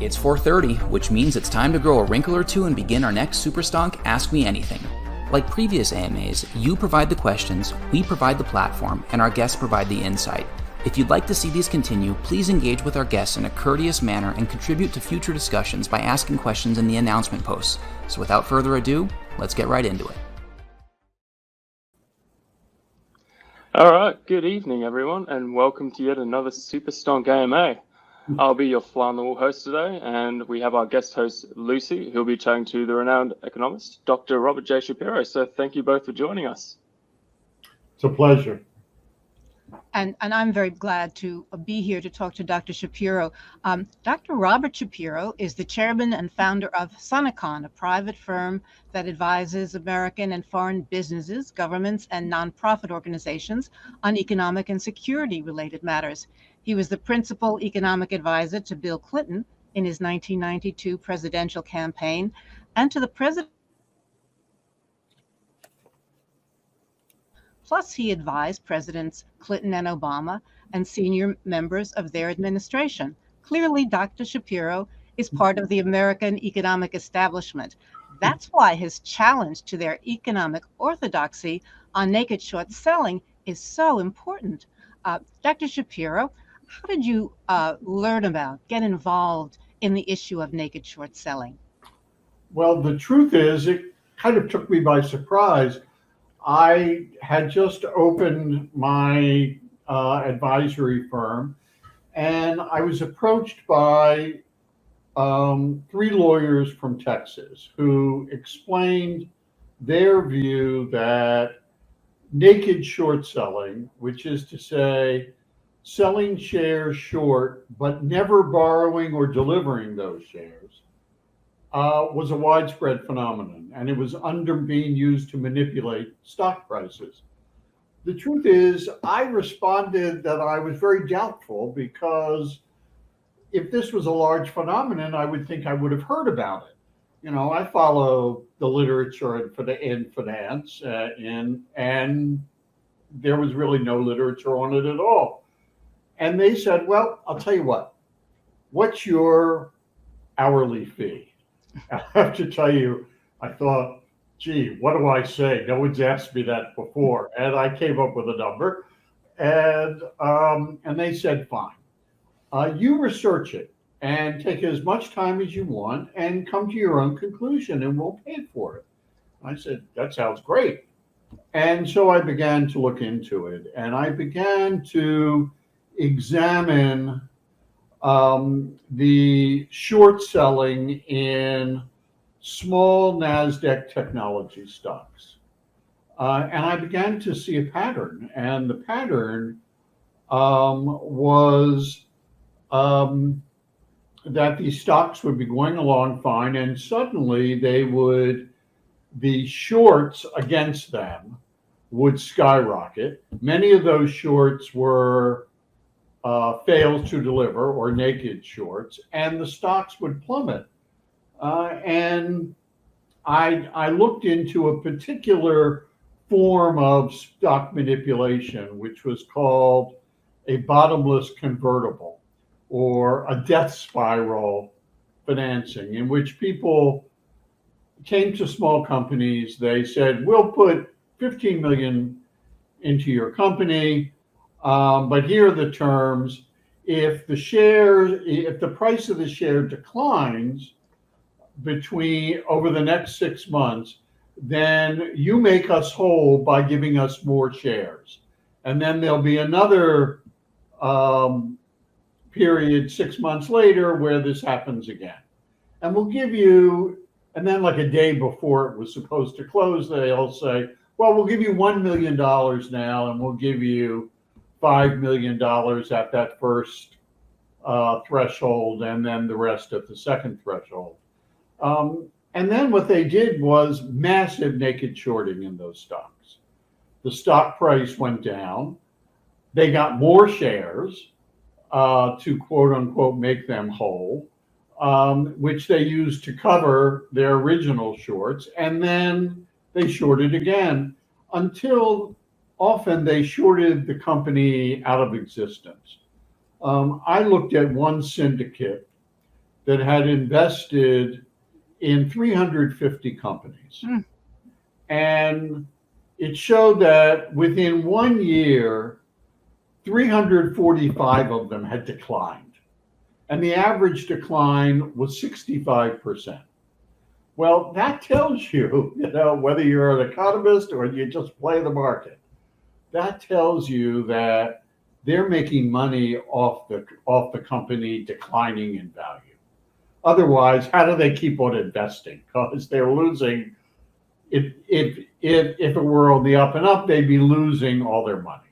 It's 4:30, which means it's time to grow a wrinkle or two and begin our next Super Stonk Ask Me Anything. Like previous AMAs, you provide the questions, we provide the platform, and our guests provide the insight. If you'd like to see these continue, please engage with our guests in a courteous manner and contribute to future discussions by asking questions in the announcement posts. So without further ado, let's get right into it. All right, good evening, everyone, and welcome to yet another Super Stonk AMA. I'll be your fly on the wall host today, and we have our guest host, Lucy, who'll be chatting to the renowned economist, Dr. Robert J. Shapiro. So thank you both for joining us. It's a pleasure. And I'm very glad to be here to talk to Dr. Shapiro. Dr. Robert Shapiro is the chairman and founder of Sonecon, a private firm that advises American and foreign businesses, governments, and nonprofit organizations on economic and security-related matters. He was the principal economic advisor to Bill Clinton in his 1992 presidential campaign and to the president. Plus, he advised Presidents Clinton and Obama and senior members of their administration. Clearly, Dr. Shapiro is part of the American economic establishment. That's why his challenge to their economic orthodoxy on naked short selling is so important. Dr. Shapiro, how did you get involved in the issue of naked short selling? Well, the truth is, it kind of took me by surprise. I had just opened my advisory firm, and I was approached by 3 lawyers from Texas who explained their view that naked short selling, which is to say, selling shares short, but never borrowing or delivering those shares, was a widespread phenomenon, and it was being used to manipulate stock prices. The truth is, I responded that I was very doubtful, because if this was a large phenomenon, I would think I would have heard about it. You know, I follow the literature in finance, and there was really no literature on it at all. And they said, well, I'll tell you what's your hourly fee? I have to tell you, I thought, gee, what do I say? No one's asked me that before. And I came up with a number, and they said, fine. You research it and take as much time as you want and come to your own conclusion, and we'll pay for it. I said, that sounds great. And so I began to look into it, and I began to examine the short selling in small NASDAQ technology stocks. And I began to see a pattern, and the pattern was that these stocks would be going along fine, and suddenly the shorts against them would skyrocket. Many of those shorts were fails to deliver, or naked shorts, and the stocks would plummet. And I looked into a particular form of stock manipulation, which was called a bottomless convertible, or a death spiral financing, in which people came to small companies. They said, we'll put 15 million into your company, but here are the terms. If the price of the share declines over the next 6 months, then you make us whole by giving us more shares. And then there'll be another period 6 months later where this happens again. And we'll give you, and then like a day before it was supposed to close, they'll say, well, we'll give you $1 million now, and we'll give you $5 million at that first threshold, and then the rest at the second threshold. And then what they did was massive naked shorting in those stocks. The stock price went down. They got more shares to quote unquote make them whole, which they used to cover their original shorts. And then they shorted again until often they shorted the company out of existence. I looked at one syndicate that had invested in 350 companies. And it showed that within 1 year, 345 of them had declined. And the average decline was 65%. Well, that tells you, whether you're an economist or you just play the market, that tells you that they're making money off the company declining in value. Otherwise, how do they keep on investing? Because they're losing. If it were on the up and up, they'd be losing all their money.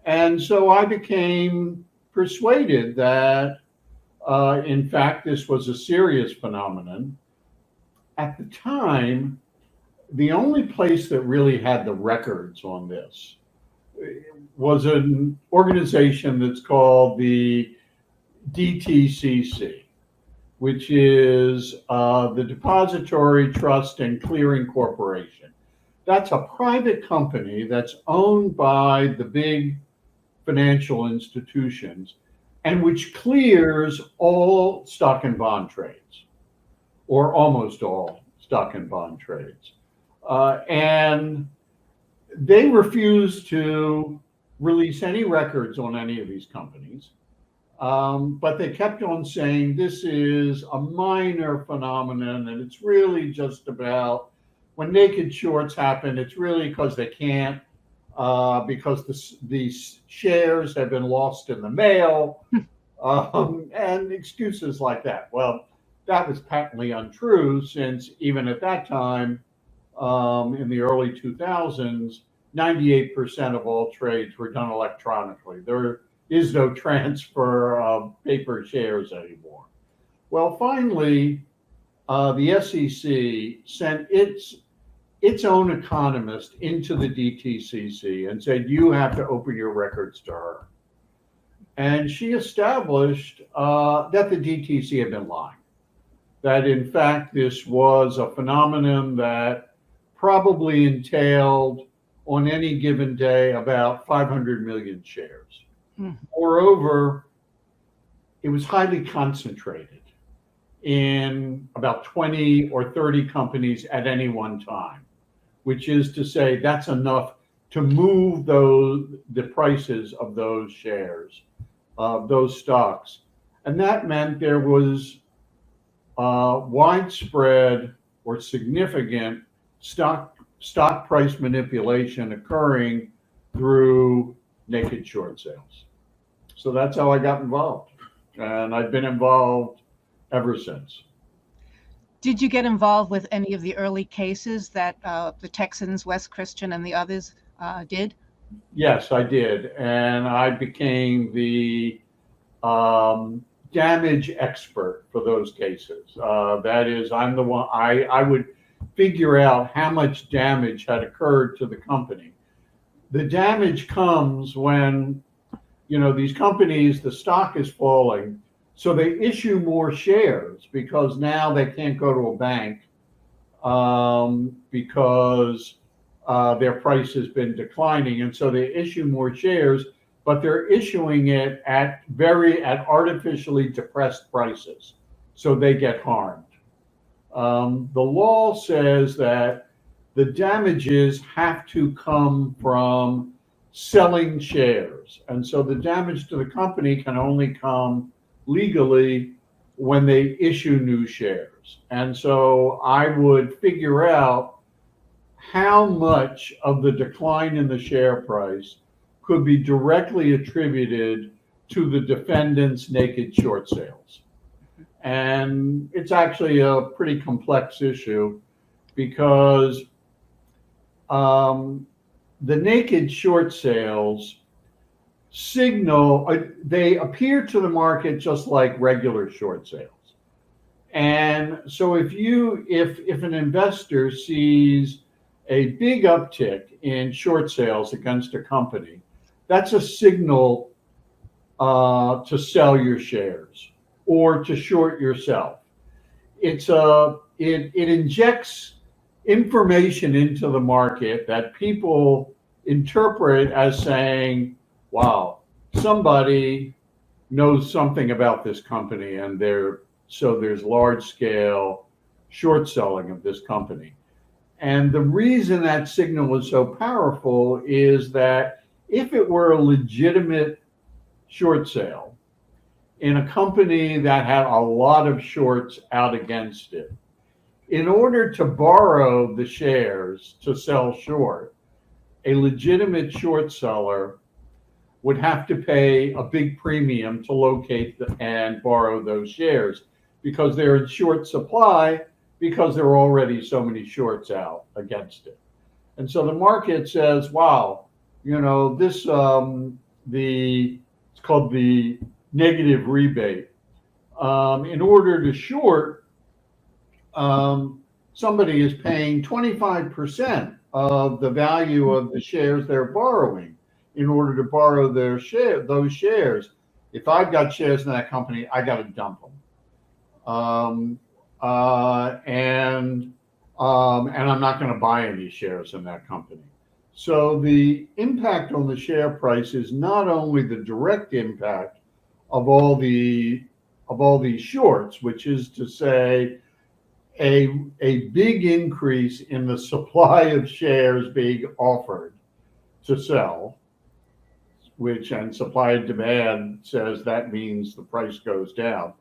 And so I became persuaded that, in fact, this was a serious phenomenon. At the time, the only place that really had the records on this was an organization that's called the DTCC, which is the Depository Trust and Clearing Corporation. That's a private company that's owned by the big financial institutions and which clears all stock and bond trades, or almost all stock and bond trades. And they refused to release any records on any of these companies. But they kept on saying this is a minor phenomenon, and it's really just about when naked shorts happen, it's really because they can't, because these shares have been lost in the mail, and excuses like that. Well, that was patently untrue, since even at that time, in the early 2000s, 98% of all trades were done electronically. There is no transfer of paper shares anymore. Well, finally, the SEC sent its own economist into the DTCC and said, you have to open your records to her. And she established that the DTC had been lying, that in fact this was a phenomenon that probably entailed on any given day about 500 million shares. Moreover, it was highly concentrated in about 20 or 30 companies at any one time, which is to say that's enough to move the prices of those shares, those stocks. And that meant there was widespread or significant stock price manipulation occurring through naked short sales. So that's how I got involved. And I've been involved ever since. Did you get involved with any of the early cases that the Texans, West Christian, and the others did? Yes, I did. And I became the damage expert for those cases. That is, I'm the one, I would figure out how much damage had occurred to the company. The damage comes when, these companies, the stock is falling, so they issue more shares because now they can't go to a bank because their price has been declining. And so they issue more shares, but they're issuing it at artificially depressed prices. So they get harmed. The law says that the damages have to come from selling shares. And so the damage to the company can only come legally when they issue new shares. And so I would figure out how much of the decline in the share price could be directly attributed to the defendant's naked short sales. And it's actually a pretty complex issue because the naked short sales they appear to the market just like regular short sales. And so if an investor sees a big uptick in short sales against a company, that's a signal to sell your shares or to short yourself. It injects information into the market that people interpret as saying, wow, somebody knows something about this company and they're so there's large scale short selling of this company. And the reason that signal is so powerful is that if it were a legitimate short sale in a company that had a lot of shorts out against it, in order to borrow the shares to sell short, a legitimate short seller would have to pay a big premium to locate and borrow those shares because they're in short supply because there are already so many shorts out against it. And so the market says, wow, this, it's called the negative rebate. In order to short, somebody is paying 25% of the value of the shares they're borrowing in order to borrow those shares. If I've got shares in that company, I got to dump them. And I'm not going to buy any shares in that company. So the impact on the share price is not only the direct impact of all these shorts, which is to say a big increase in the supply of shares being offered to sell, and supply and demand says that means the price goes down.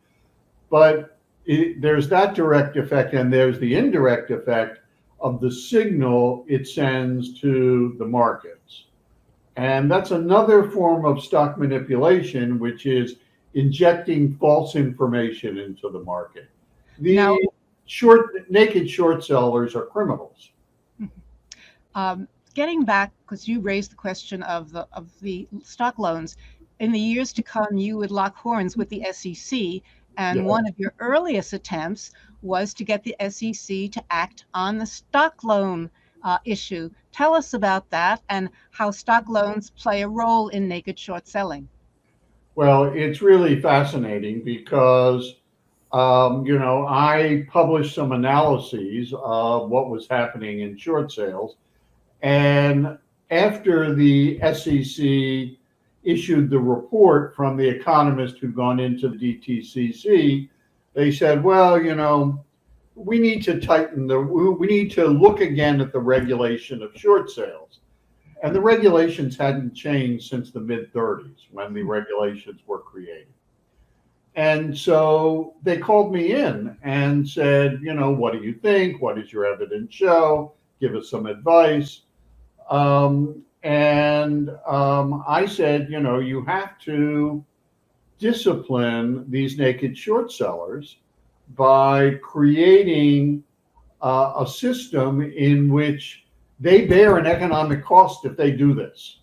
But there's that direct effect, and there's the indirect effect of the signal it sends to the markets. And that's another form of stock manipulation, which is injecting false information into the market. The naked short sellers are criminals. Getting back, because you raised the question of the stock loans, in the years to come, you would lock horns with the SEC. And one of your earliest attempts was to get the SEC to act on the stock loan issue. Tell us about that and how stock loans play a role in naked short selling. Well, it's really fascinating because, I published some analyses of what was happening in short sales. And after the SEC issued the report from the economist who'd gone into the DTCC, they said, well, we need to we need to look again at the regulation of short sales. And the regulations hadn't changed since the mid-30s when the regulations were created. And so they called me in and said, what do you think? What does your evidence show? Give us some advice. I said, you have to discipline these naked short sellers by creating a system in which they bear an economic cost if they do this.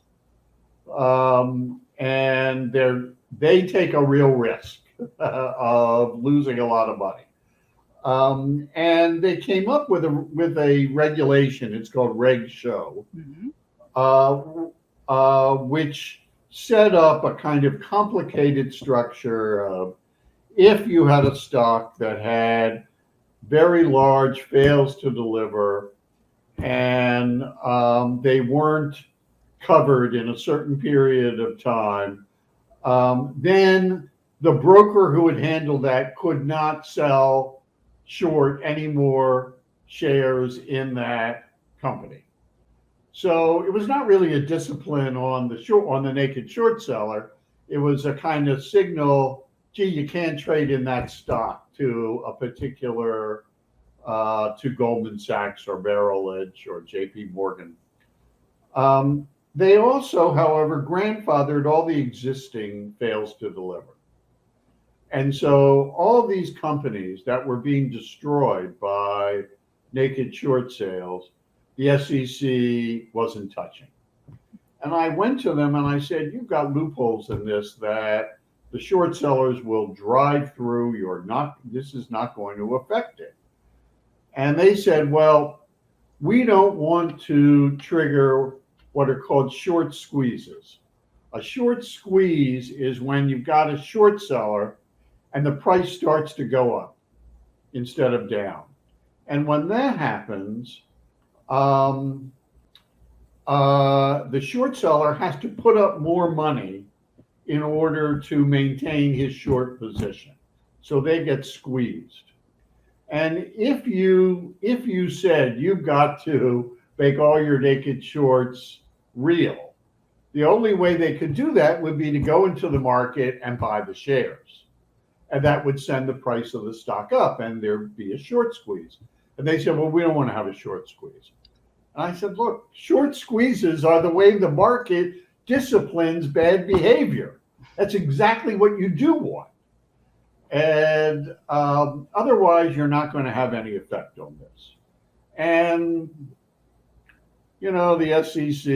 And they take a real risk of losing a lot of money. And they came up with a regulation. It's called Reg Show, which set up a kind of complicated structure of if you had a stock that had very large fails to deliver and they weren't covered in a certain period of time, then the broker who would handle that could not sell short any more shares in that company. So it was not really a discipline on the naked short seller. It was a kind of signal, gee, you can't trade in that stock to a particular, to Goldman Sachs or Merrill Lynch or JP Morgan. They also, however, grandfathered all the existing fails to deliver. And so all these companies that were being destroyed by naked short sales, the SEC wasn't touching. And I went to them and I said, you've got loopholes in this that the short sellers will drive through. This is not going to affect it. And they said, well, we don't want to trigger what are called short squeezes. A short squeeze is when you've got a short seller and the price starts to go up instead of down. And when that happens, the short seller has to put up more money in order to maintain his short position. So they get squeezed. And if you said you've got to make all your naked shorts real, the only way they could do that would be to go into the market and buy the shares. And that would send the price of the stock up and there'd be a short squeeze. And they said, well, we don't want to have a short squeeze. And I said, look, short squeezes are the way the market disciplines bad behavior. That's exactly what you do want. And otherwise, you're not going to have any effect on this. And, you know, the SEC,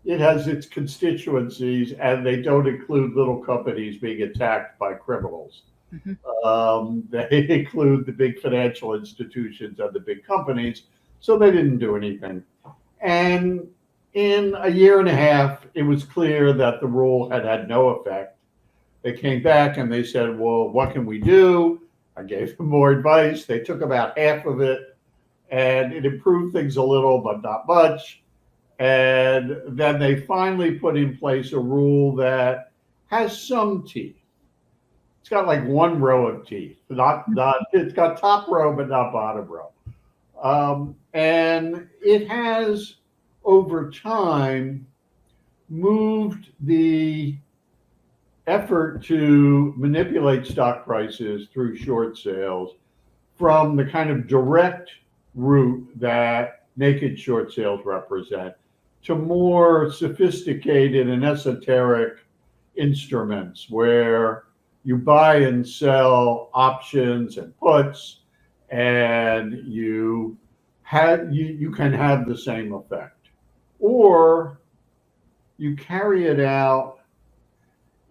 it has its constituencies, and they don't include little companies being attacked by criminals. They include the big financial institutions and the big companies, so they didn't do anything. And in a year and a half, it was clear that the rule had no effect. They came back and they said, well, what can we do? I gave them more advice. They took about half of it, and it improved things a little, but not much. And then they finally put in place a rule that has some teeth. It's got like one row of teeth. It's got top row, but not bottom row. And it has, over time, moved the effort to manipulate stock prices through short sales from the kind of direct route that naked short sales represent to more sophisticated and esoteric instruments where you buy and sell options and puts, and you can have the same effect. Or you carry it out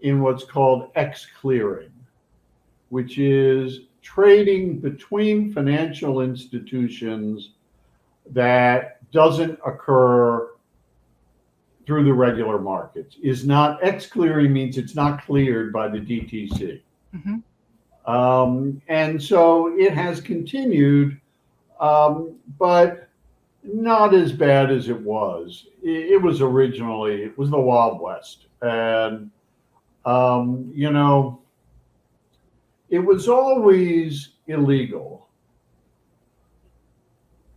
in what's called X-clearing, which is trading between financial institutions that doesn't occur through the regular markets. X-clearing means it's not cleared by the DTCC. And so it has continued, but not as bad as it was. It was the Wild West. And you know, it was always illegal,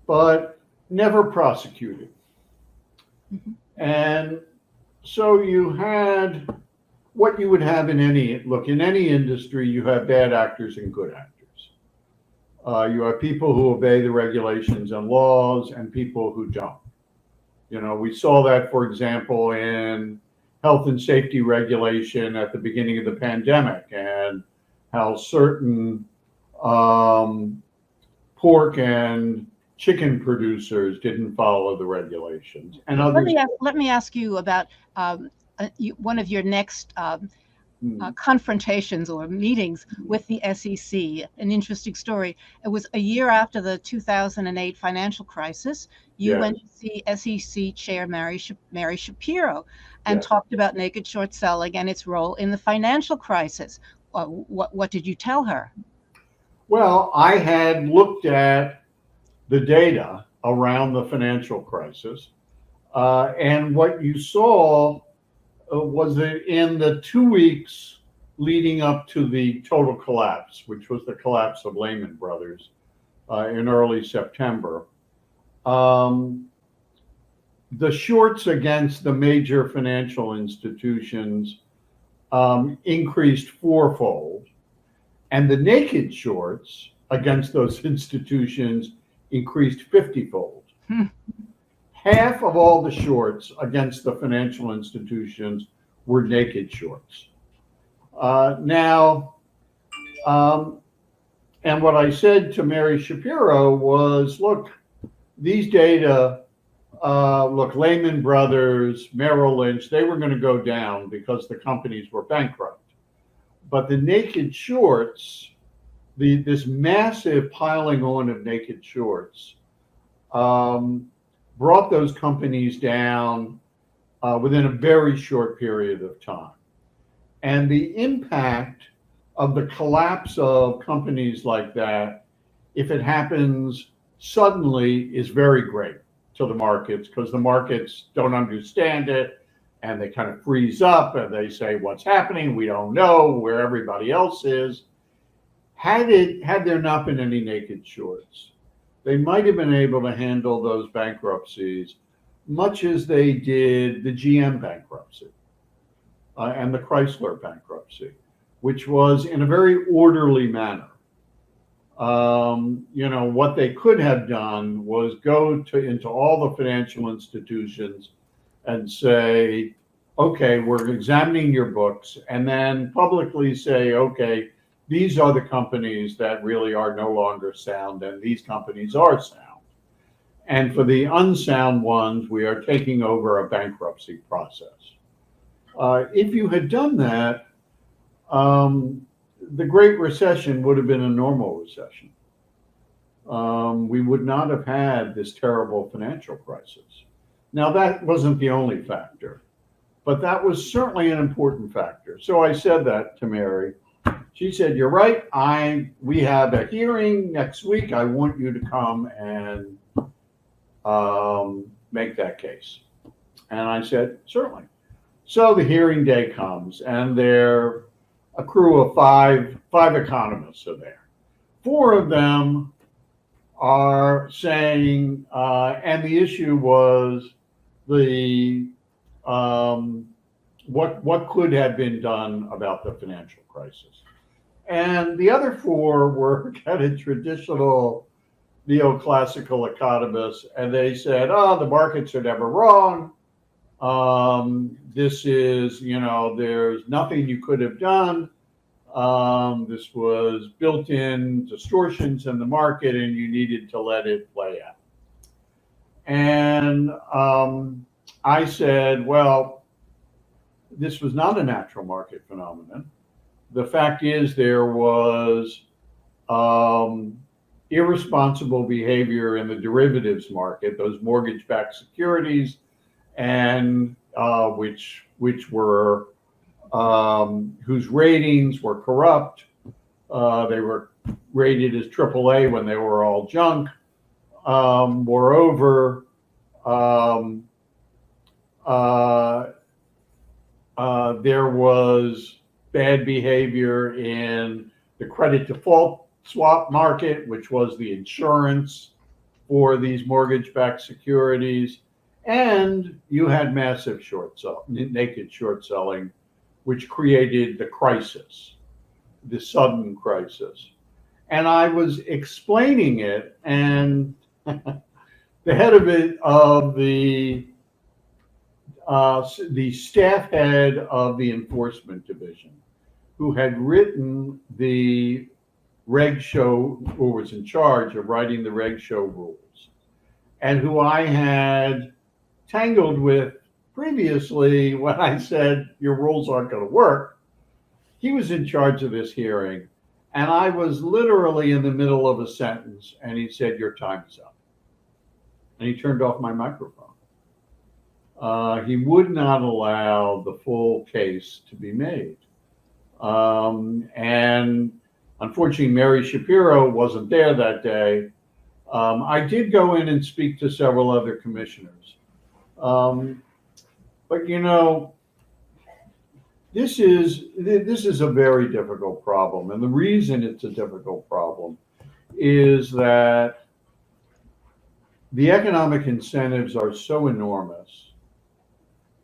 but never prosecuted. And so you had what you would have in any industry. You have bad actors and good actors. You have people who obey the regulations and laws and people who don't. You know, we saw that, for example, in health and safety regulation at the beginning of the pandemic, and how certain pork and chicken producers didn't follow the regulations, and others. Let me ask you about one of your next confrontations or meetings with the SEC. An interesting story. It was a year after the 2008 financial crisis. You went to see SEC Chair Mary Shapiro and talked about naked short selling and its role in the financial crisis. What did you tell her? Well, I had looked at the data around the financial crisis, and what you saw was that in the 2 weeks leading up to the total collapse, which was the collapse of Lehman Brothers in early September, the shorts against the major financial institutions increased fourfold, and the naked shorts against those institutions increased 50-fold. Half of all the shorts against the financial institutions were naked shorts. And what I said to Mary Shapiro was, look, these data, Lehman Brothers, Merrill Lynch, they were going to go down because the companies were bankrupt. But the naked shorts, this massive piling on of naked shorts, brought those companies down within a very short period of time. And the impact of the collapse of companies like that, if it happens suddenly, is very great to the markets, because the markets don't understand it and they kind of freeze up and they say, what's happening? We don't know where everybody else is. Had there not been any naked shorts, they might have been able to handle those bankruptcies much as they did the GM bankruptcy and the Chrysler bankruptcy, which was in a very orderly manner. What they could have done was go into all the financial institutions and say, okay, we're examining your books, and then publicly say, okay, these are the companies that really are no longer sound, and these companies are sound. And for the unsound ones, we are taking over a bankruptcy process. If you had done that, the Great Recession would have been a normal recession. We would not have had this terrible financial crisis. Now, that wasn't the only factor, but that was certainly an important factor. So I said that to Mary. She said, you're right. We have a hearing next week. I want you to come and make that case. And I said, certainly. So the hearing day comes, and there a crew of five economists are there. 4 of them are saying, and the issue was the what could have been done about the financial crisis. And the other 4 were kind of traditional neoclassical economists, and they said, the markets are never wrong. This is, there's nothing you could have done. This was built-in distortions in the market, and you needed to let it play out. And I said, well, this was not a natural market phenomenon. The fact is there was irresponsible behavior in the derivatives market, those mortgage-backed securities, and which were whose ratings were corrupt. They were rated as AAA when they were all junk. Moreover, there was bad behavior in the credit default swap market, which was the insurance for these mortgage-backed securities. And you had massive naked short selling, which created the crisis, the sudden crisis. And I was explaining it, and the head of the staff head of the enforcement division, who had written the reg show, or was in charge of writing the reg show rules, and who I had tangled with previously when I said your rules aren't going to work. He was in charge of this hearing, and I was literally in the middle of a sentence, and he said, your time is up. And he turned off my microphone. He would not allow the full case to be made. And unfortunately, Mary Shapiro wasn't there that day. I did go in and speak to several other commissioners. But this is a very difficult problem. And the reason it's a difficult problem is that the economic incentives are so enormous.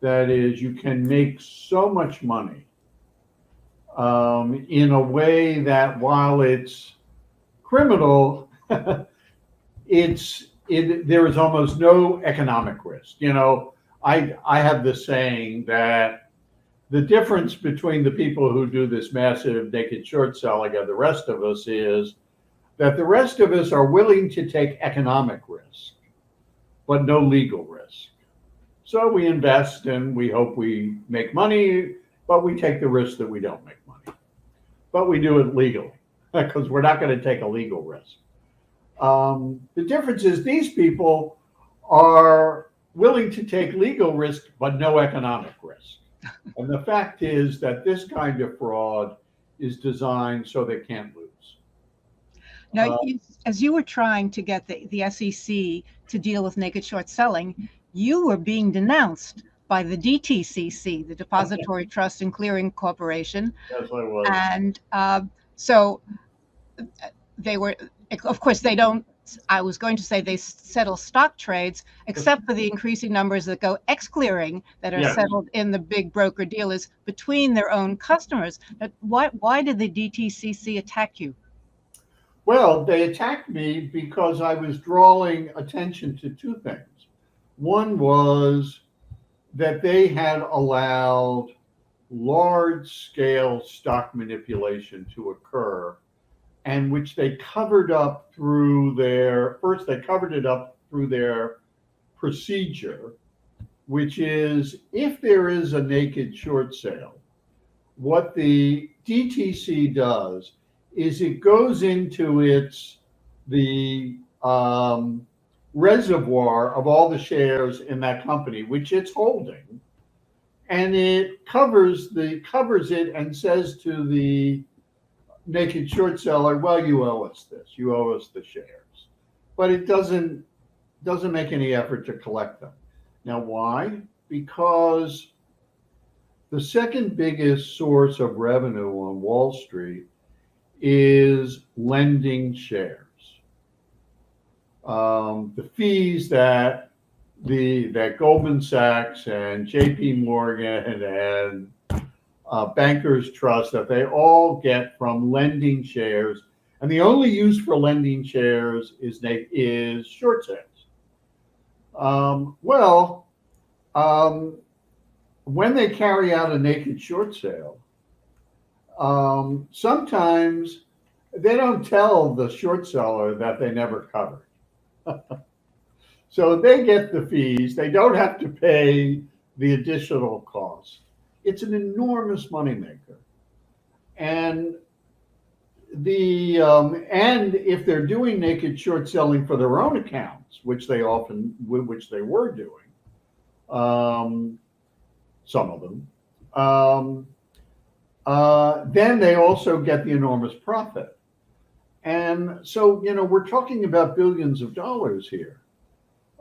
That is, you can make so much money in a way that while it's criminal, there is almost no economic risk. I have this saying that the difference between the people who do this massive naked short selling and the rest of us is that the rest of us are willing to take economic risk, but no legal risk. So we invest and we hope we make money, but we take the risk that we don't make money. But we do it legally because we're not going to take a legal risk. The difference is these people are willing to take legal risk, but no economic risk. And the fact is that this kind of fraud is designed so they can't lose. Now, as you were trying to get the SEC to deal with naked short selling, you were being denounced by the DTCC, the Depository Trust and Clearing Corporation. Yes, I was. And so they were, of course, they don't, I was going to say they settle stock trades, except for the increasing numbers that go ex-clearing that are Yes. settled in the big broker dealers between their own customers. But why did the DTCC attack you? Well, they attacked me because I was drawing attention to two things. One was that they had allowed large-scale stock manipulation to occur, and which they covered up through their procedure, which is if there is a naked short sale, what the DTC does is it goes into the reservoir of all the shares in that company, which it's holding, and it covers it and says to the naked short seller, well, you owe us this, you owe us the shares, but it doesn't make any effort to collect them. Now, why? Because the second biggest source of revenue on Wall Street is lending shares. The fees that Goldman Sachs and JP Morgan and Bankers Trust, that they all get from lending shares, and the only use for lending shares is short sales. When they carry out a naked short sale, sometimes they don't tell the short seller that they never covered. So they get the fees. They don't have to pay the additional costs. It's an enormous moneymaker. And if they're doing naked short selling for their own accounts, which they were doing, some of them, then they also get the enormous profit. And so, we're talking about billions of dollars here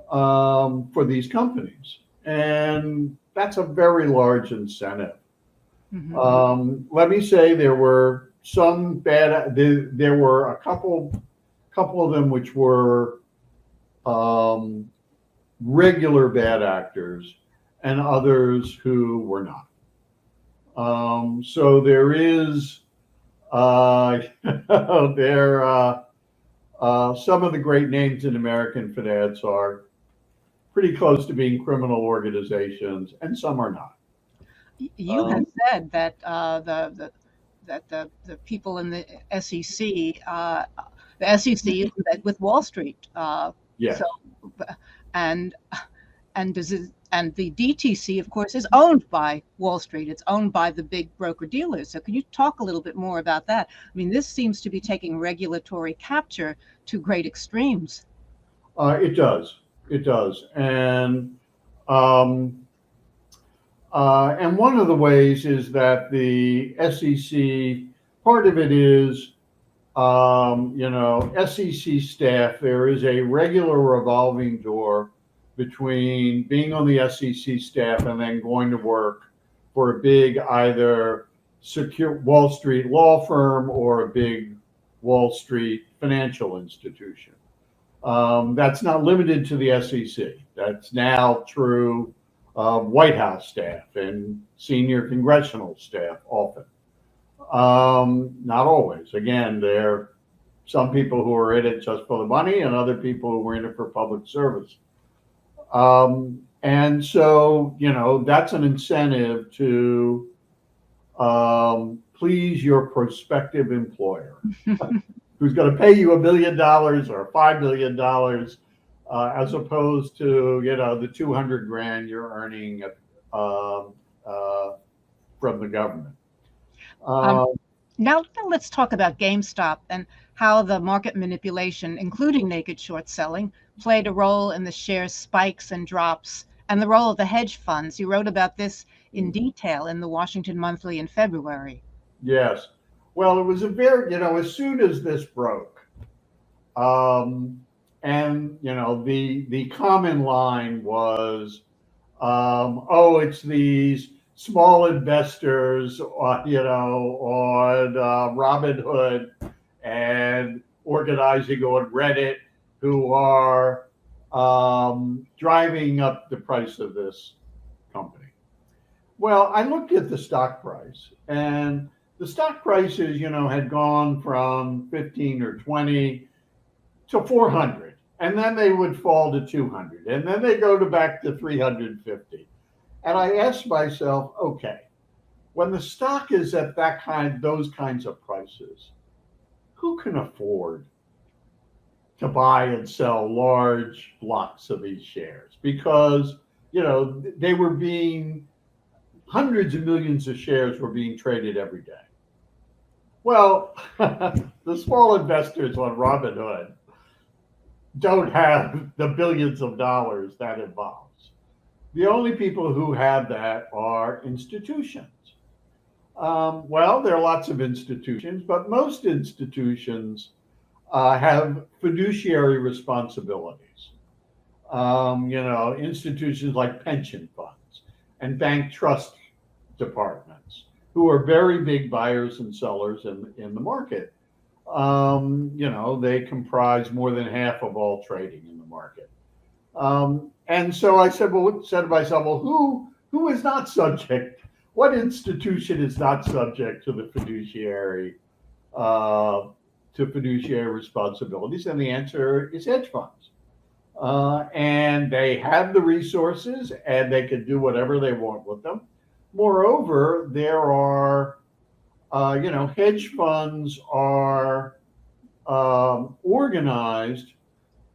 for these companies. And that's a very large incentive. Mm-hmm. Let me say there were a couple of them which were regular bad actors, and others who were not. So there is some of the great names in American finance are pretty close to being criminal organizations, and some are not. You have said that the people in the SEC, is with Wall Street. Yes. So, and the DTC, of course, is owned by Wall Street. It's owned by the big broker dealers. So can you talk a little bit more about that? I mean, this seems to be taking regulatory capture to great extremes. It does. And one of the ways is that the SEC, part of it is, SEC staff, there is a regular revolving door between being on the SEC staff and then going to work for a big either secure Wall Street law firm or a big Wall Street financial institution. That's not limited to the SEC. That's now true of White House staff and senior congressional staff often. Not always. Again, there are some people who are in it just for the money and other people who are in it for public service. And so, that's an incentive to please your prospective employer who's going to pay you $1 billion or $5 million as opposed to, the $200,000 you're earning from the government. Now let's talk about GameStop and how the market manipulation, including naked short selling, played a role in the share spikes and drops, and the role of the hedge funds. You wrote about this in detail in the Washington Monthly in February. Yes. Well, it was a very, as soon as this broke, and, the common line was, It's these small investors, on Robinhood and organizing on Reddit who are driving up the price of this company. Well, I looked at the stock price, and the stock prices, had gone from 15 or 20 to 400, and then they would fall to 200, and then they go back to 350. And I asked myself, okay, when the stock is at those kinds of prices, who can afford to buy and sell large blocks of these shares? Because, they were hundreds of millions of shares were being traded every day. Well, the small investors on Robinhood don't have the billions of dollars that involves. The only people who have that are institutions. There are lots of institutions, but most institutions have fiduciary responsibilities. Institutions like pension funds and bank trust departments, who are very big buyers and sellers in the market. They comprise more than half of all trading in the market. And so I said to myself, who is not subject? What institution is not subject to the fiduciary responsibilities? And the answer is hedge funds. And they have the resources, and they can do whatever they want with them. Moreover, there are, hedge funds are organized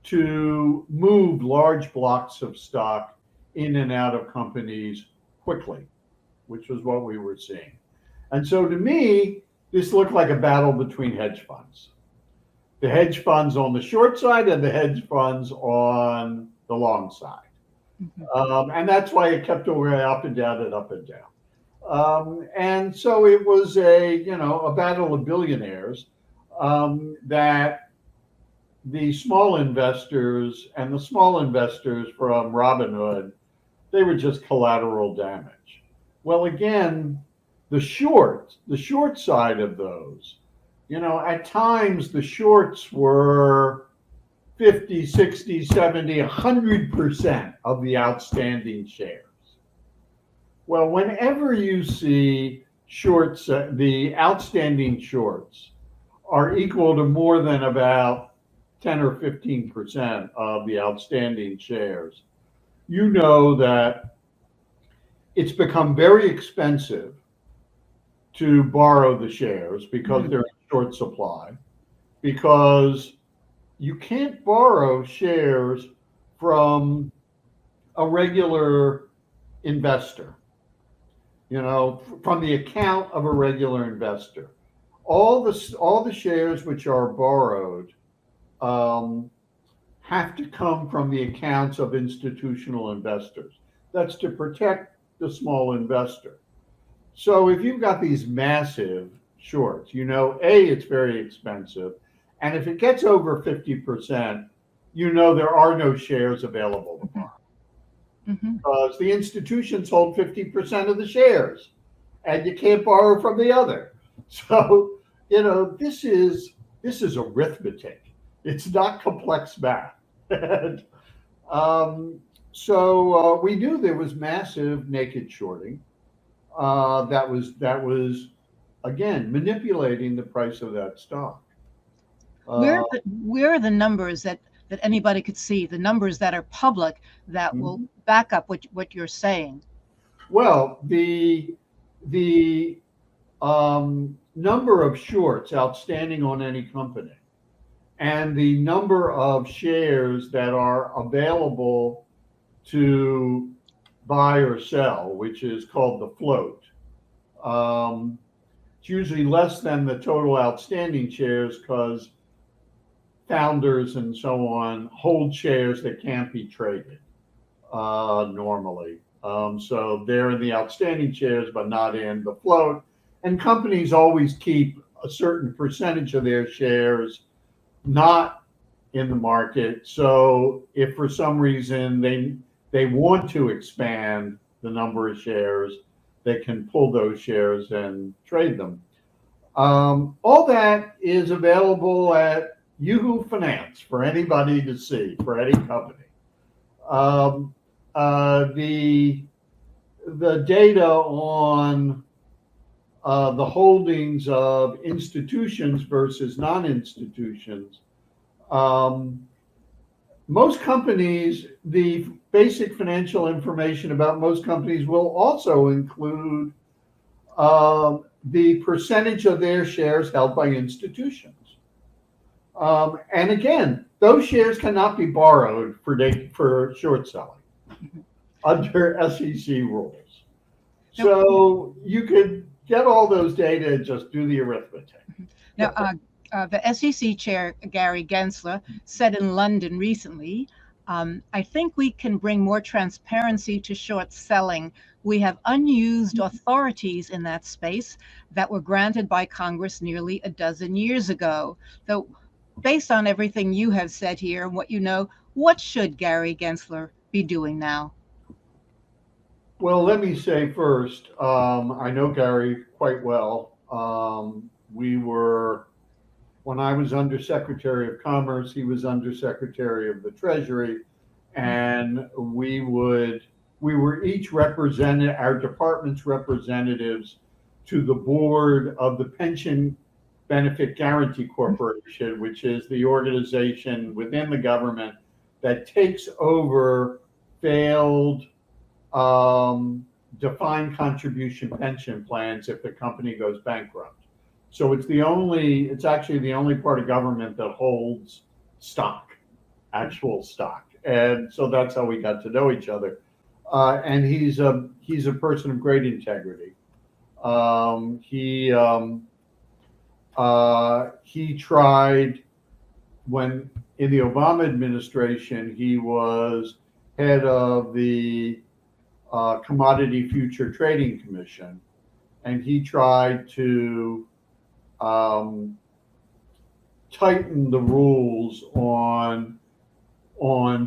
to move large blocks of stock in and out of companies quickly, which was what we were seeing. And so to me, this looked like a battle between hedge funds. The hedge funds on the short side and the hedge funds on the long side. Mm-hmm. And that's why it kept going up and down and up and down. And so it was a battle of billionaires that the small investors from Robinhood, they were just collateral damage. Well, again, the short side of those, at times the shorts were 50, 60, 70, 100% of the outstanding shares. Well, whenever you see shorts, the outstanding shorts are equal to more than about 10 or 15% of the outstanding shares, you know that it's become very expensive to borrow the shares because they're in short supply, because you can't borrow shares from a regular investor, from the account of a regular investor. All the shares which are borrowed have to come from the accounts of institutional investors. That's to protect the small investor. So if you've got these massive shorts, it's very expensive. And if it gets over 50%, there are no shares available to borrow. Mm-hmm. Because the institutions hold 50% of the shares, and you can't borrow from the other. So, this is arithmetic. It's not complex math. So we knew there was massive naked shorting. That was again manipulating the price of that stock. Where are the numbers that anybody could see? The numbers that are public that will back up what you're saying. Well, the number of shorts outstanding on any company, and the number of shares that are available to buy or sell, which is called the float. It's usually less than the total outstanding shares because founders and so on hold shares that can't be traded normally. So they're in the outstanding shares, but not in the float. And companies always keep a certain percentage of their shares not in the market. So if for some reason they they want to expand the number of shares that can pull those shares and trade them. All that is available at Yahoo Finance for anybody to see, for any company. The data on the holdings of institutions versus non-institutions, most companies, the basic financial information about most companies will also include the percentage of their shares held by institutions. And again, those shares cannot be borrowed for short selling under SEC rules. So you could get all those data and just do the arithmetic. Now, the SEC chair, Gary Gensler, said in London recently, I think we can bring more transparency to short selling. We have unused authorities in that space that were granted by Congress nearly a dozen years ago. So based on everything you have said here and what you know, what should Gary Gensler be doing now? Well, let me say first, I know Gary quite well. When I was Undersecretary of Commerce, he was Undersecretary of the Treasury, and we were each represented, our department's representatives to the board of the Pension Benefit Guaranty Corporation, which is the organization within the government that takes over failed defined contribution pension plans if the company goes bankrupt. So it's actually the only part of government that holds stock, actual stock. And so that's how we got to know each other. And he's a person of great integrity. He tried, when in the Obama administration, he was head of the Commodity Future Trading Commission, and he tried to tighten the rules on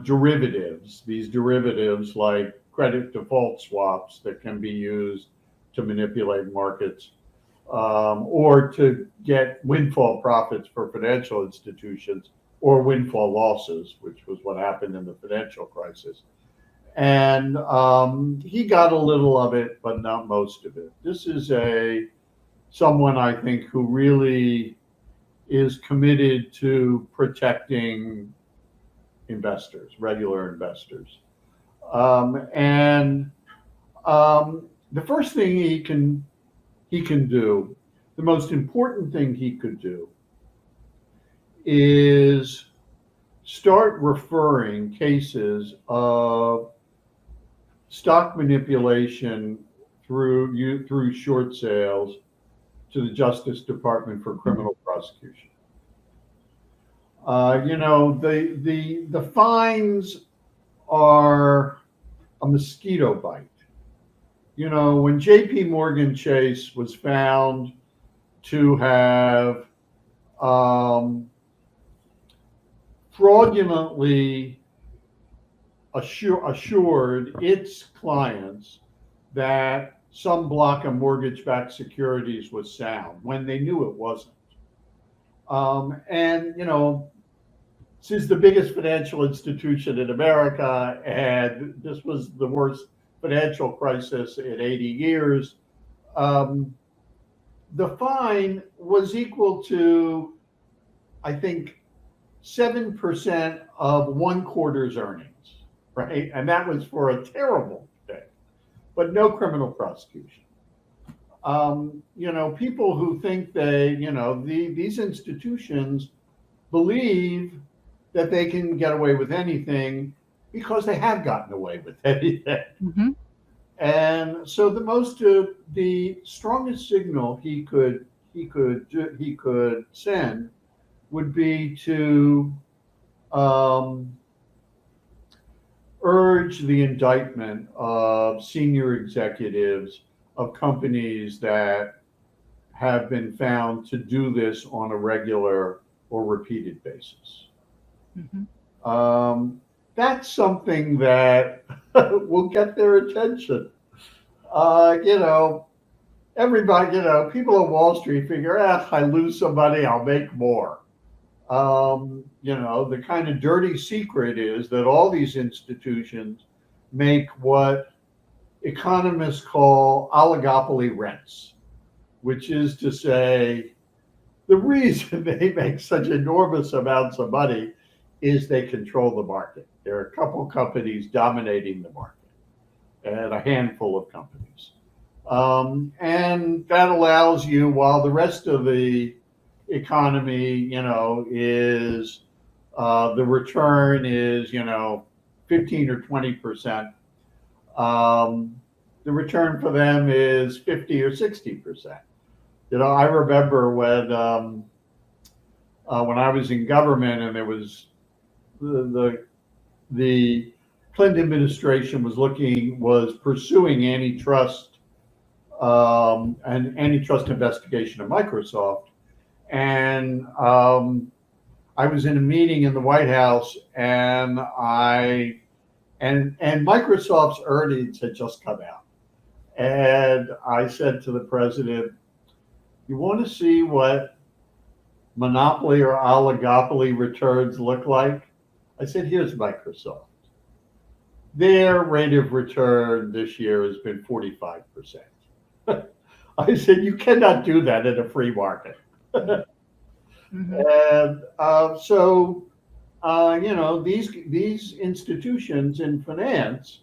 derivatives, these derivatives like credit default swaps that can be used to manipulate markets, or to get windfall profits for financial institutions, or windfall losses, which was what happened in the financial crisis. And he got a little of it, but not most of it. This is someone, I think, who really is committed to protecting investors, regular investors. The first thing he can do, the most important thing he could do, is start referring cases of stock manipulation through short sales to the Justice Department for criminal prosecution. The fines are a mosquito bite. When J.P. Morgan Chase was found to have fraudulently assured its clients that some block of mortgage-backed securities was sound when they knew it wasn't. This is the biggest financial institution in America, and this was the worst financial crisis in 80 years. The fine was equal to, I think, 7% of 1 quarter's earnings, right? And that was for a terrible thing, but no criminal prosecution. People who think these institutions believe that they can get away with anything because they have gotten away with anything. Mm-hmm. And so the strongest signal he could send would be to urge the indictment of senior executives of companies that have been found to do this on a regular or repeated basis. Mm-hmm. that's something that will get their attention. You know, everybody, people on Wall Street figure, I lose somebody, I'll make more. The kind of dirty secret is that all these institutions make what economists call oligopoly rents, which is to say, the reason they make such enormous amounts of money is they control the market. There are a couple companies dominating the market and a handful of companies. And that allows you, while the rest of the economy, is the return is, 15 or 20%. The return for them is 50 or 60%. I remember when I was in government and there was the Clinton administration was pursuing antitrust an antitrust investigation of Microsoft, and I was in a meeting in the White House, and Microsoft's earnings had just come out, and I said to the president, "You want to see what monopoly or oligopoly returns look like?" I said, "Here's Microsoft. Their rate of return this year has been 45%. I said, "You cannot do that in a free market." Mm-hmm. And these institutions in finance,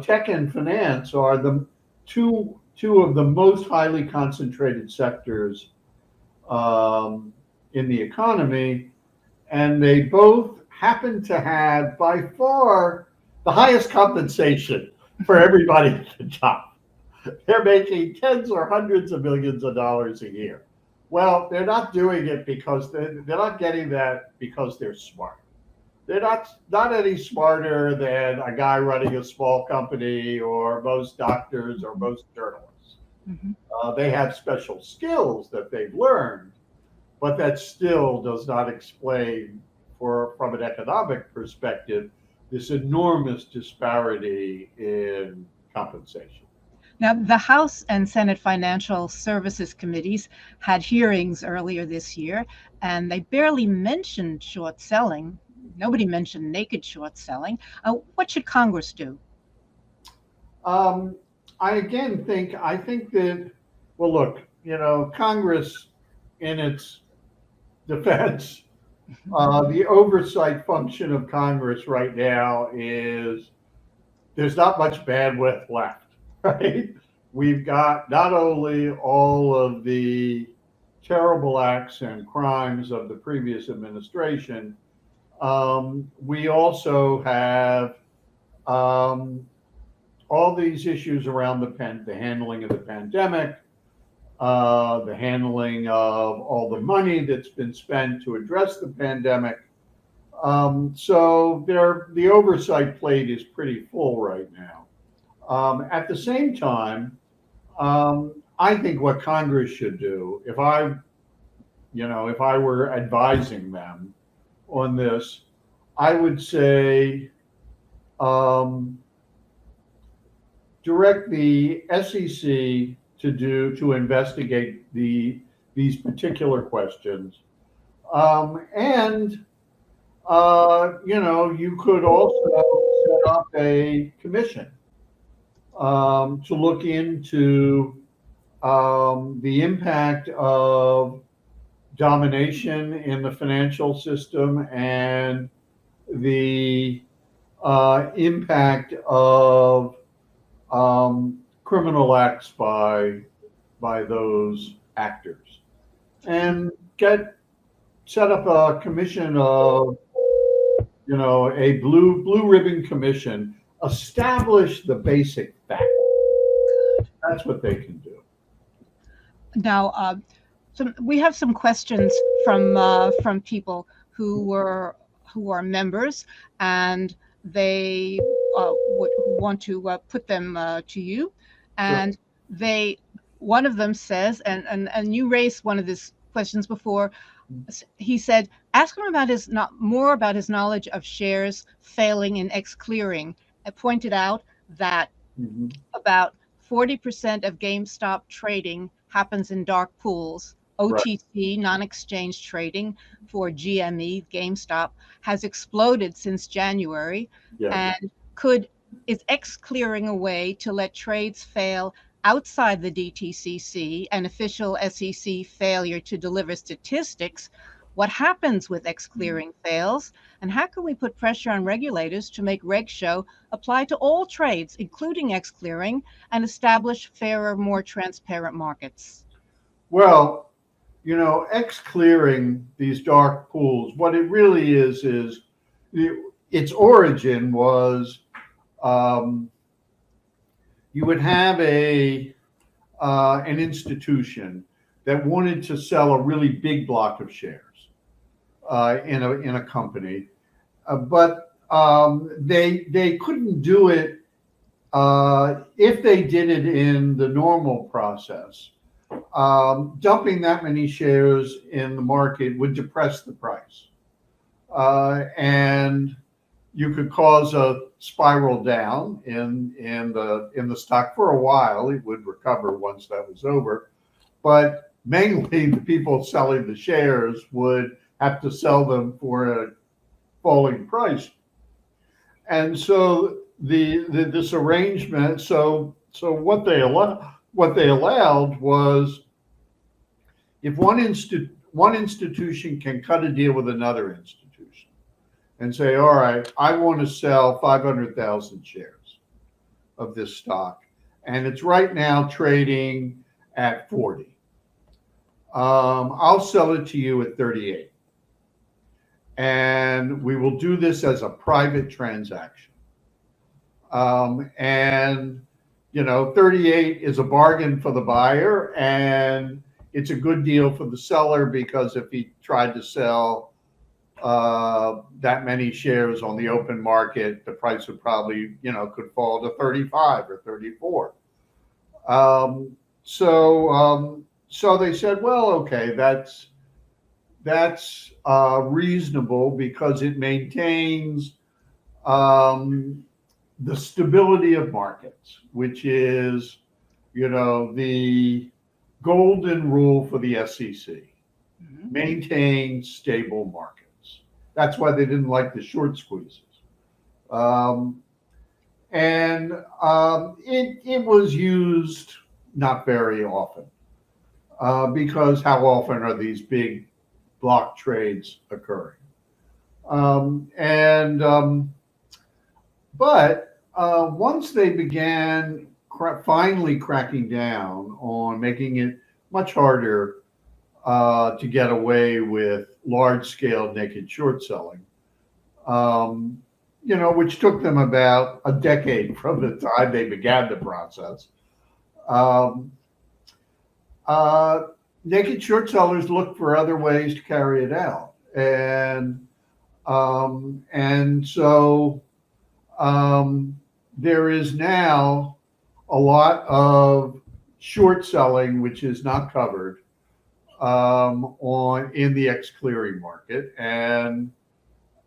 tech and finance are the two of the most highly concentrated sectors in the economy, and they both happen to have by far the highest compensation for everybody at the top. They're making tens or hundreds of millions of dollars a year. Well, they're not doing it because they're not getting that because they're smart. They're not any smarter than a guy running a small company or most doctors or most journalists. Mm-hmm. They have special skills that they've learned, but that still does not explain, from an economic perspective, this enormous disparity in compensation. Now, the House and Senate Financial Services Committees had hearings earlier this year, and they barely mentioned short selling. Nobody mentioned naked short selling. What should Congress do? I think that, well, look, Congress, in its defense, the oversight function of Congress right now is there's not much bandwidth left, right? We've got not only all of the terrible acts and crimes of the previous administration, we also have all these issues around the handling of the pandemic, the handling of all the money that's been spent to address the pandemic. So the oversight plate is pretty full right now. At the same time, I think what Congress should do, if I were advising them on this, I would say direct the SEC to investigate these particular questions, and you could also set up a commission to look into the impact of domination in the financial system and the impact of criminal acts by those actors, and set up a commission of, a blue ribbon commission, establish the basic facts. That's what they can do. Now, we have some questions from people who are members, and they would want to put them to you. And Sure. one of them says, and you raised one of these questions before, He said, ask him about more about his knowledge of shares failing in ex-clearing. I pointed out that Mhm. about 40% of GameStop trading happens in dark pools. Right. OTC, non-exchange trading for GME, GameStop, has exploded since January. Yes. And is X clearing a way to let trades fail outside the DTCC and official SEC failure to deliver statistics? What happens with X clearing fails? And how can we put pressure on regulators to make Reg Show apply to all trades, including X clearing, and establish fairer, more transparent markets? Well, X clearing, these dark pools, what it really is its origin was, um, you would have an institution that wanted to sell a really big block of shares in a company, but they couldn't do it if they did it in the normal process. Dumping that many shares in the market would depress the price, and you could cause a spiral down in the stock for a while. It would recover once that was over, but mainly the people selling the shares would have to sell them for a falling price. And so this arrangement, so what they allowed was, if one institution can cut a deal with another institution and say, all right, I want to sell 500,000 shares of this stock, and it's right now trading at 40. I'll sell it to you at 38. And we will do this as a private transaction. And 38 is a bargain for the buyer, and it's a good deal for the seller, because if he tried to sell that many shares on the open market, the price would probably, could fall to 35 or 34. So they said, well, okay, that's reasonable, because it maintains the stability of markets, which is, the golden rule for the SEC. Maintain stable markets. That's why they didn't like the short squeezes. It was used not very often, because how often are these big block trades occurring? But once they began finally cracking down on making it much harder to get away with large-scale naked short selling, which took them about a decade from the time they began the process. Naked short sellers looked for other ways to carry it out, and so there is now a lot of short selling which is not covered in the X clearing market, and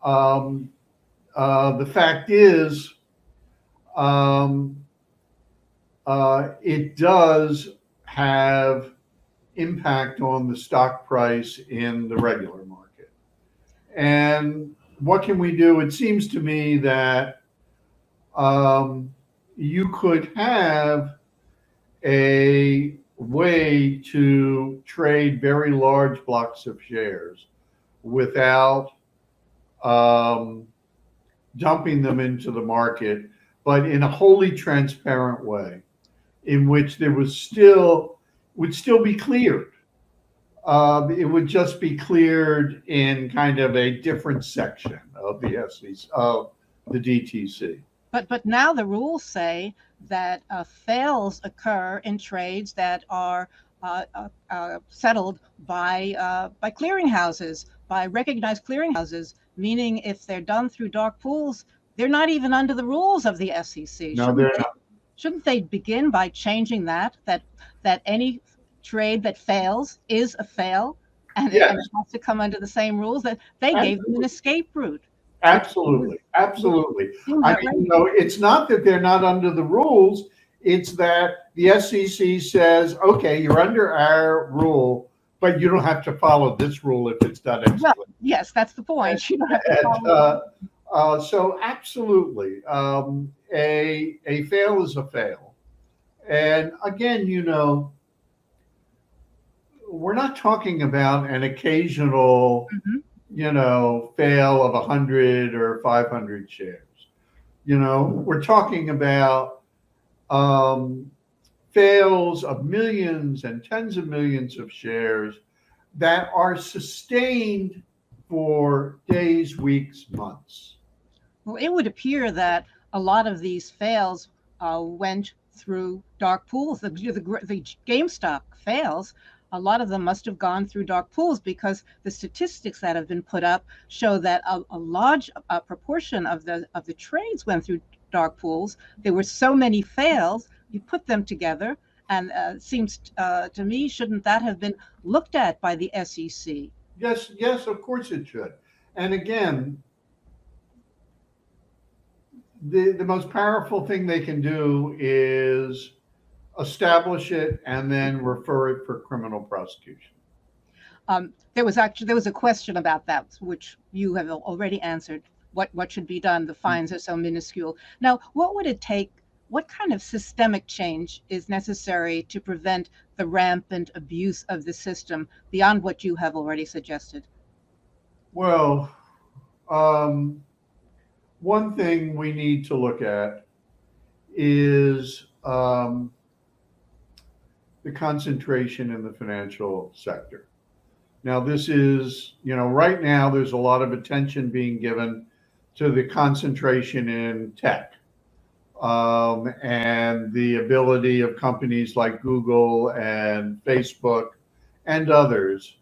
the fact is, it does have impact on the stock price in the regular market. And what can we do? It seems to me that you could have a way to trade very large blocks of shares without dumping them into the market, but in a wholly transparent way, in which there would still be cleared. It would just be cleared in kind of a different section of the SEC, of the DTC. But now the rules say that fails occur in trades that are settled by clearinghouses, by recognized clearinghouses, meaning if they're done through dark pools, they're not even under the rules of the SEC. No, they're not. Shouldn't they begin by changing that any trade that fails is a fail? and Yes. it has to come under the same rules. That they gave them an escape route. Absolutely. Absolutely. Seems I mean, it's not that they're not under the rules. It's that the SEC says, okay, you're under our rule, but you don't have to follow this rule if it's done Well, excellently. yes, that's the point. You don't have to And, follow. so absolutely, a fail is a fail. And again, we're not talking about an occasional, fail of 100 or 500 shares. We're talking about fails of millions and tens of millions of shares that are sustained for days, weeks, months. Well, it would appear that a lot of these fails went through dark pools. The GameStop fails, a lot of them must have gone through dark pools, because the statistics that have been put up show that a large proportion of the trades went through dark pools. There were so many fails. You put them together, and it seems to me, shouldn't that have been looked at by the SEC? Yes, of course it should. And again, the most powerful thing they can do is establish it and then refer it for criminal prosecution. There was a question about that, which you have already answered. What should be done? The fines are so minuscule. Now, what would it take? What kind of systemic change is necessary to prevent the rampant abuse of the system beyond what you have already suggested? Well, one thing we need to look at is the concentration in the financial sector. Now, this is, right now there's a lot of attention being given to the concentration in tech, and the ability of companies like Google and Facebook and others.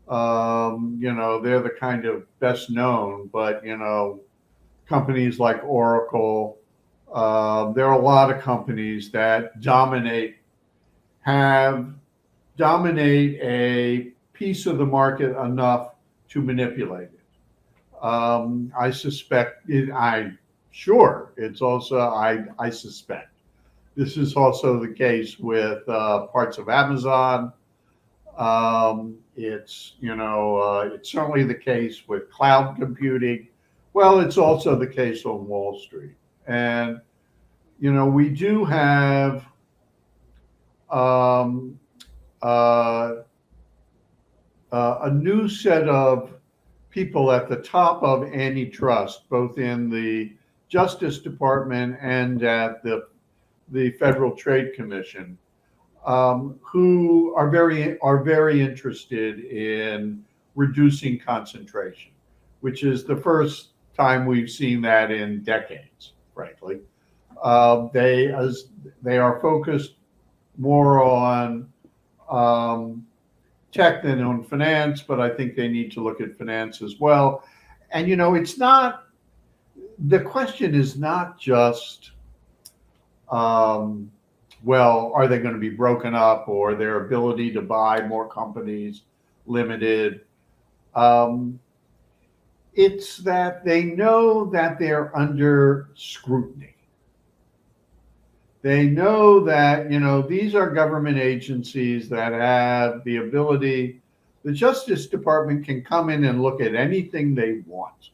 They're the kind of best known, but, companies like Oracle, there are a lot of companies that dominate a piece of the market enough to manipulate it. I suspect I suspect this is also the case with parts of Amazon. It's certainly the case with cloud computing. Well, it's also the case on Wall Street. And, we do have a new set of people at the top of antitrust, both in the Justice Department and at the Federal Trade Commission, who are very interested in reducing concentration, which is the first time we've seen that in decades, frankly. They are focused more on tech than on finance, but I think they need to look at finance as well. And, the question is not just, well, are they going to be broken up, or their ability to buy more companies limited? It's that they know that they're under scrutiny. They know that, these are government agencies that have the ability. The Justice Department can come in and look at anything they want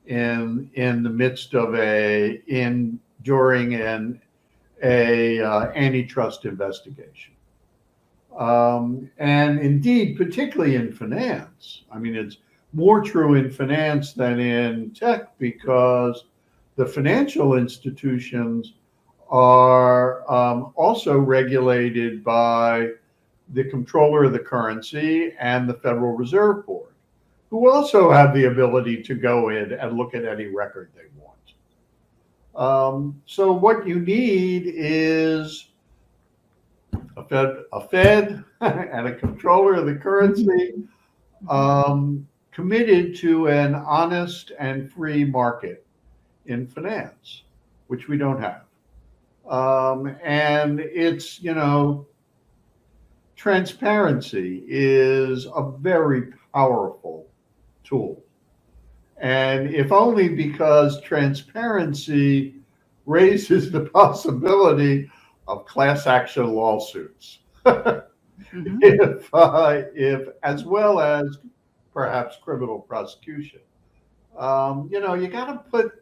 in the midst of during an antitrust investigation. And indeed, particularly in finance, I mean, it's more true in finance than in tech, because the financial institutions are also regulated by the comptroller of the currency and the Federal Reserve Board, who also have the ability to go in and look at any record they want. So what you need is a Fed and a comptroller of the currency committed to an honest and free market in finance, which we don't have. And it's, transparency is a very powerful tool. And if only because transparency raises the possibility of class action lawsuits. Mhm. If as well as perhaps criminal prosecution. You got to put,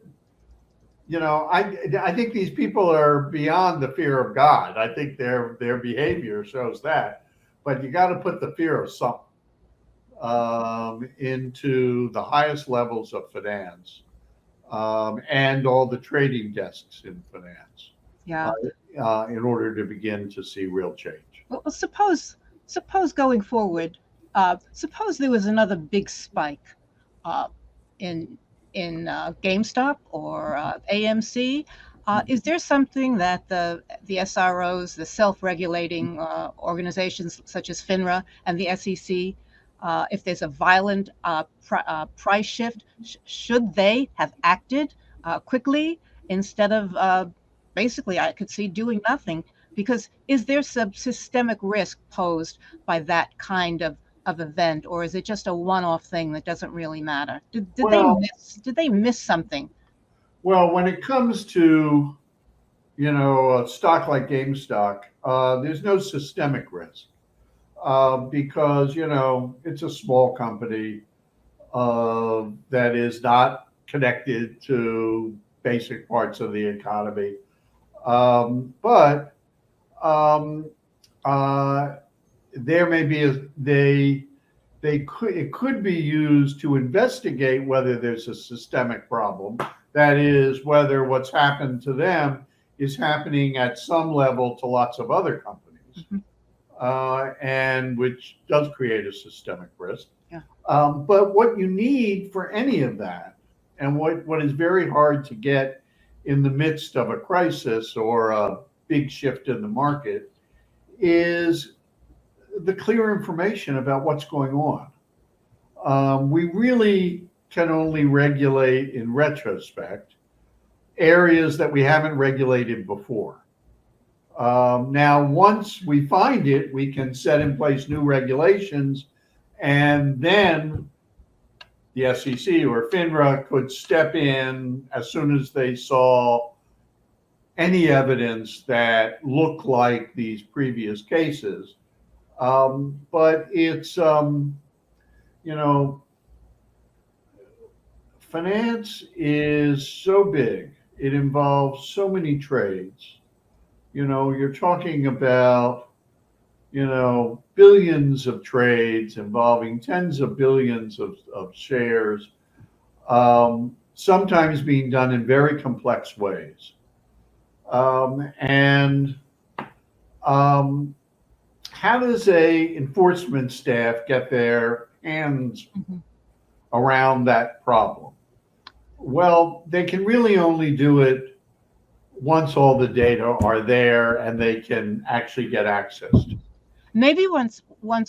I think these people are beyond the fear of God. I think their behavior shows that, but you got to put the fear of something into the highest levels of finance and all the trading desks in finance Yeah. in order to begin to see real change. Well, suppose going forward, suppose there was another big spike uh, in GameStop or AMC. Is there something that the SROs, the self-regulating organizations such as FINRA and the SEC, if there's a violent price shift, should they have acted quickly instead of basically, I could see doing nothing? Because is there some systemic risk posed by that kind of event, or is it just a one-off thing that doesn't really matter? Well, Did they miss something? well, when it comes to a stock like GameStop, there's no systemic risk because it's a small company that is not connected to basic parts of the economy, but there may be it could be used to investigate whether there's a systemic problem. That is, whether what's happened to them is happening at some level to lots of other companies, and which does create a systemic risk. Yeah. But what you need for any of that, and what is very hard to get in the midst of a crisis or a big shift in the market, is the clear information about what's going on. We really can only regulate in retrospect areas that we haven't regulated before. Now, once we find it, we can set in place new regulations, and then the SEC or FINRA could step in as soon as they saw any evidence that looked like these previous cases. But it's, finance is so big. It involves so many trades. You're talking about, billions of trades involving tens of billions of shares, sometimes being done in very complex ways. And how does a enforcement staff get their hands around that problem? Well, they can really only do it once all the data are there and they can actually get access to. Maybe once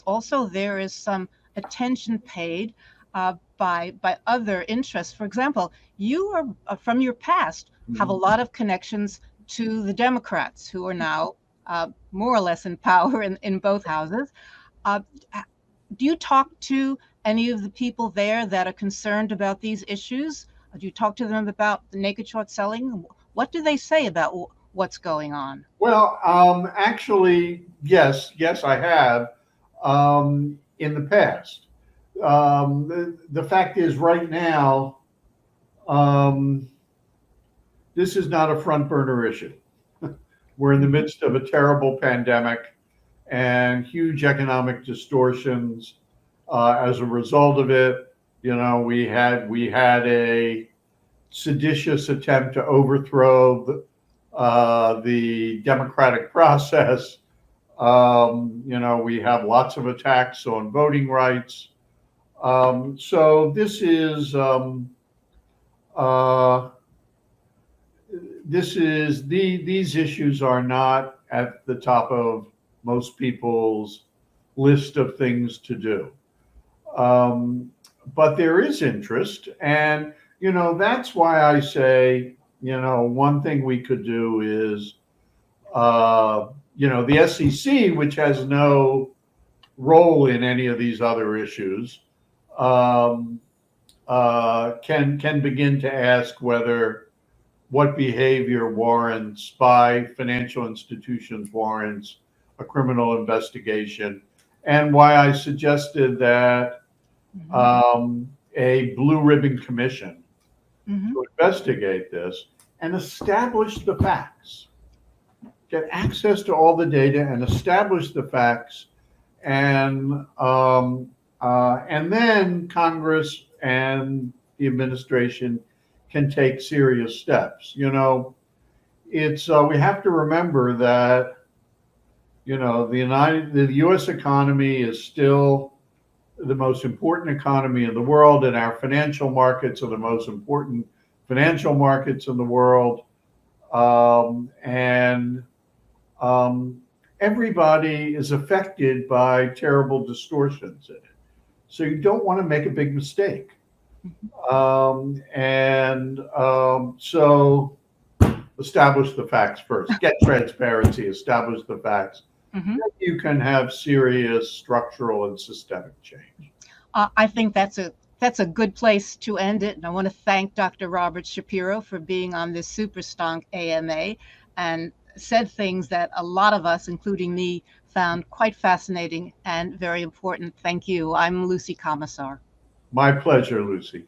also there is some attention paid by other interests. For example, you are from your past have a lot of connections to the Democrats, who are now more or less in power in both houses. Do you talk to any of the people there that are concerned about these issues? Do you talk to them about the naked short selling? What do they say about what's going on? Well, actually, yes, I have in the past. The fact is, right now, this is not a front burner issue. We're in the midst of a terrible pandemic and huge economic distortions as a result of it. We had a seditious attempt to overthrow the democratic process. We have lots of attacks on voting rights. So these issues are not at the top of most people's list of things to do. But there is interest, and that's why I say, one thing we could do is, the SEC, which has no role in any of these other issues can begin to ask whether what behavior warrants by financial institutions warrants a criminal investigation, and why I suggested that a blue ribbon commission to investigate this and establish the facts, get access to all the data and establish the facts, and then Congress and the administration can take serious steps. It's we have to remember that the U.S. economy is still the most important economy in the world, and our financial markets are the most important financial markets in the world, and everybody is affected by terrible distortions in it. So you don't want to make a big mistake. So establish the facts first. Get transparency, establish the facts. Then you can have serious structural and systemic change. I think that's a good place to end it. And I want to thank Dr. Robert Shapiro for being on this Super Stonk AMA and said things that a lot of us, including me, found quite fascinating and very important. Thank you. I'm Lucy Commissar. My pleasure, Lucy.